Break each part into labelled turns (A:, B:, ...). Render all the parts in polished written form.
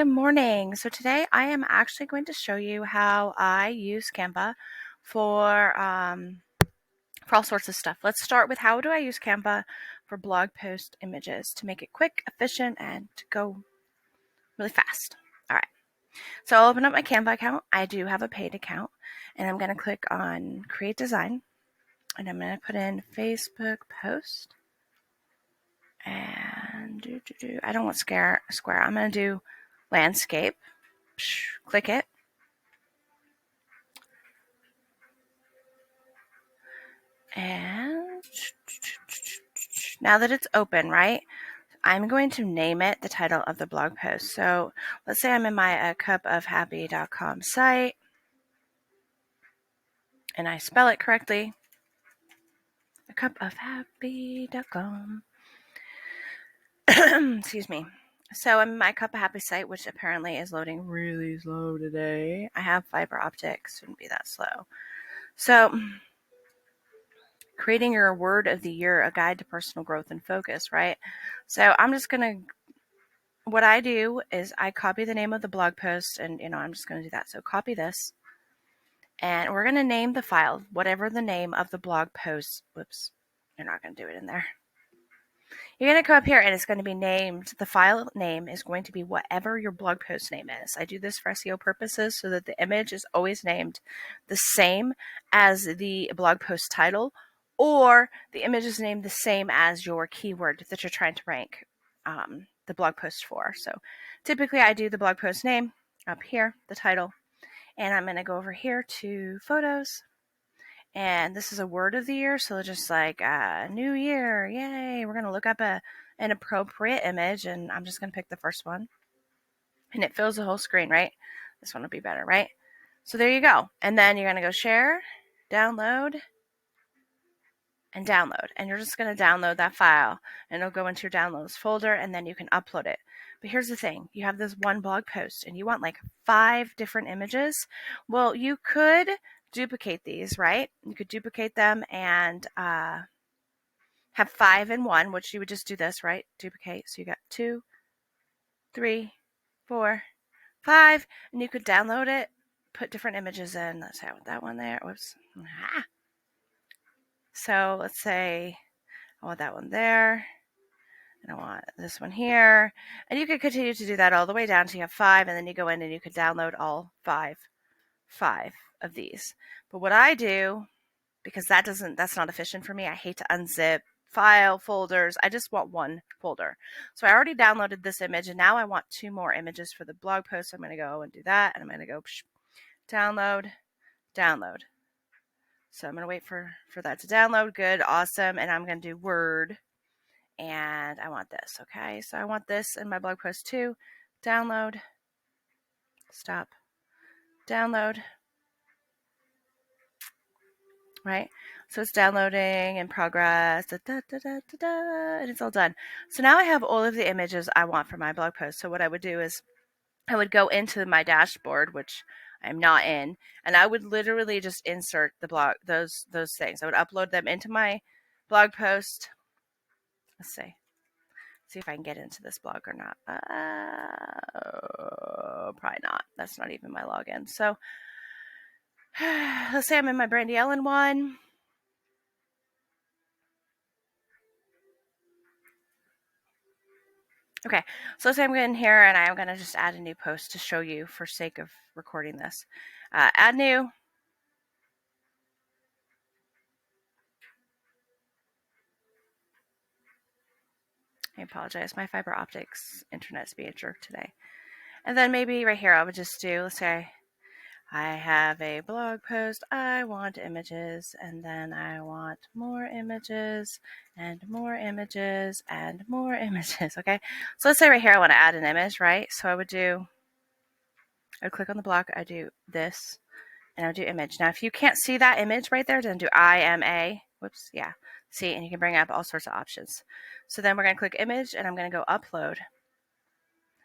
A: Good morning. So today I am actually going to show you how I use Canva for all sorts of stuff. Let's start with how do I use Canva for blog post images to make it quick, efficient, and to go really fast. All right. So I'll open up my Canva account. I do have a paid account, and I'm going to click on Create Design, and I'm going to put in Facebook post, and I don't want square. I'm going to do landscape. Click it. And now that it's open, right, I'm going to name it the title of the blog post. So let's say I'm in my cupofhappy.com site and I spell it correctly. Cupofhappy.com. Excuse me. So I'm in my Cup of Happy site, which apparently is loading really slow today. I have fiber optics, shouldn't be that slow. So creating your word of the year, a guide to personal growth and focus, right? So I'm just going to, what I do is I copy the name of the blog post and, I'm just going to do that. So copy this and we're going to name the file, whatever the name of the blog post. Whoops, you're not going to do it in there. You're going to come up here and it's going to be named, the file name is going to be whatever your blog post name is. I do this for SEO purposes so that the image is always named the same as the blog post title, or the image is named the same as your keyword that you're trying to rank the blog post for. So typically I do the blog post name up here, the title, and I'm going to go over here to photos. And this is a word of the year, so just like new year, yay. We're going to look up an appropriate image, and I'm just going to pick the first one. And it fills the whole screen, right? This one will be better, right? So there you go. And then you're going to go share, download, and download. And you're just going to download that file, and it'll go into your downloads folder, and then you can upload it. But here's the thing. You have this one blog post, and you want like 5 different images. Well, you could duplicate these, right? You could duplicate them and have 5 in one, which you would just do this, right? Duplicate. So you got 2, 3, 4, 5, and you could download it, put different images in. Let's say I want that one there. Whoops. So let's say I want that one there, and I want this one here. And you could continue to do that all the way down to you have 5, and then you go in and you could download all 5 of these. But what I do, because that's not efficient for me, I hate to unzip file folders. I just want one folder. So I already downloaded this image, and now I want 2 more images for the blog post. So I'm going to go and do that, and I'm going to go download. So I'm going to wait for that to download. Good, awesome. And I'm going to do Word, and I want this. Okay, so I want this in my blog post too. Download, stop, download. Right? So it's downloading in progress, and it's all done. So now I have all of the images I want for my blog post. So what I would do is I would go into my dashboard, which I'm not in, and I would literally just insert the blog, those things. I would upload them into my blog post. Let's see if I can get into this blog or not. Probably not. That's not even my login. So let's say I'm in my Brandy Ellen one. Okay, so let's say I'm in here and I'm going to just add a new post to show you for sake of recording this. Add new. I apologize. My fiber optics internet's being a jerk today. And then maybe right here I would just do, let's say I have a blog post, I want images, and then I want more images, and more images, and more images, okay? So let's say right here I want to add an image, right? So I would click on the block, I do this, and I'll do image. Now, if you can't see that image right there, then do IMA. Whoops, yeah. See, and you can bring up all sorts of options. So then we're going to click image, and I'm going to go upload.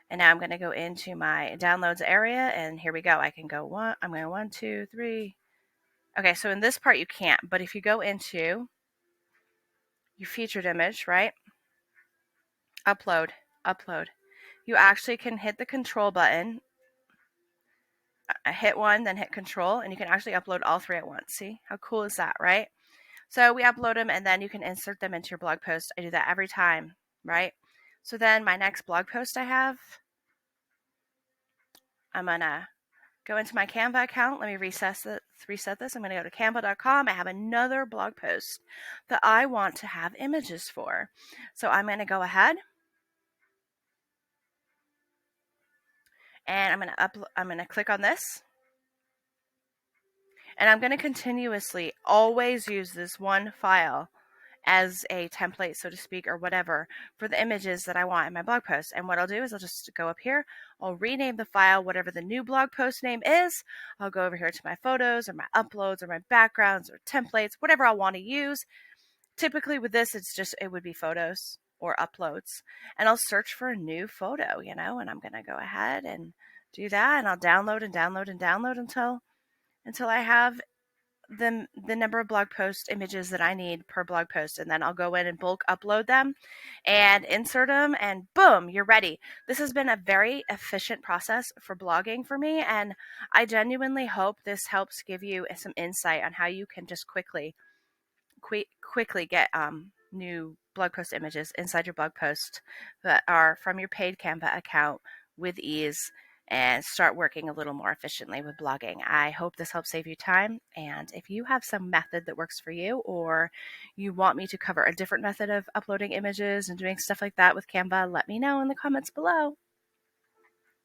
A: And now I'm going to go into my downloads area, and here we go. I can go I'm going 1, 2, 3. Okay, so in this part you can't, but if you go into your featured image, right? Upload. you actually can hit the control button, hit one, then hit control, and you can actually upload all three at once. See how cool is that, right? So we upload them and then you can insert them into your blog post. I do that every time, right? So then my next blog post I have, I'm gonna go into my Canva account. Let me reset this. I'm gonna go to canva.com. I have another blog post that I want to have images for. So I'm gonna go ahead and I'm gonna click on this. And I'm gonna continuously always use this one file as a template, so to speak, or whatever, for the images that I want in my blog post. And what I'll do is I'll just go up here, I'll rename the file whatever the new blog post name is. I'll go over here to my photos or my uploads or my backgrounds or templates, whatever I want to use. Typically with this, it would be photos or uploads. And I'll search for a new photo, and I'm going to go ahead and do that. And I'll download and download and download until I have the number of blog post images that I need per blog post, and then I'll go in and bulk upload them and insert them, and boom, you're ready. This has been a very efficient process for blogging for me, and I genuinely hope this helps give you some insight on how you can just quickly get new blog post images inside your blog post that are from your paid Canva account with ease, and start working a little more efficiently with blogging. I hope this helps save you time. And if you have some method that works for you, or you want me to cover a different method of uploading images and doing stuff like that with Canva, let me know in the comments below.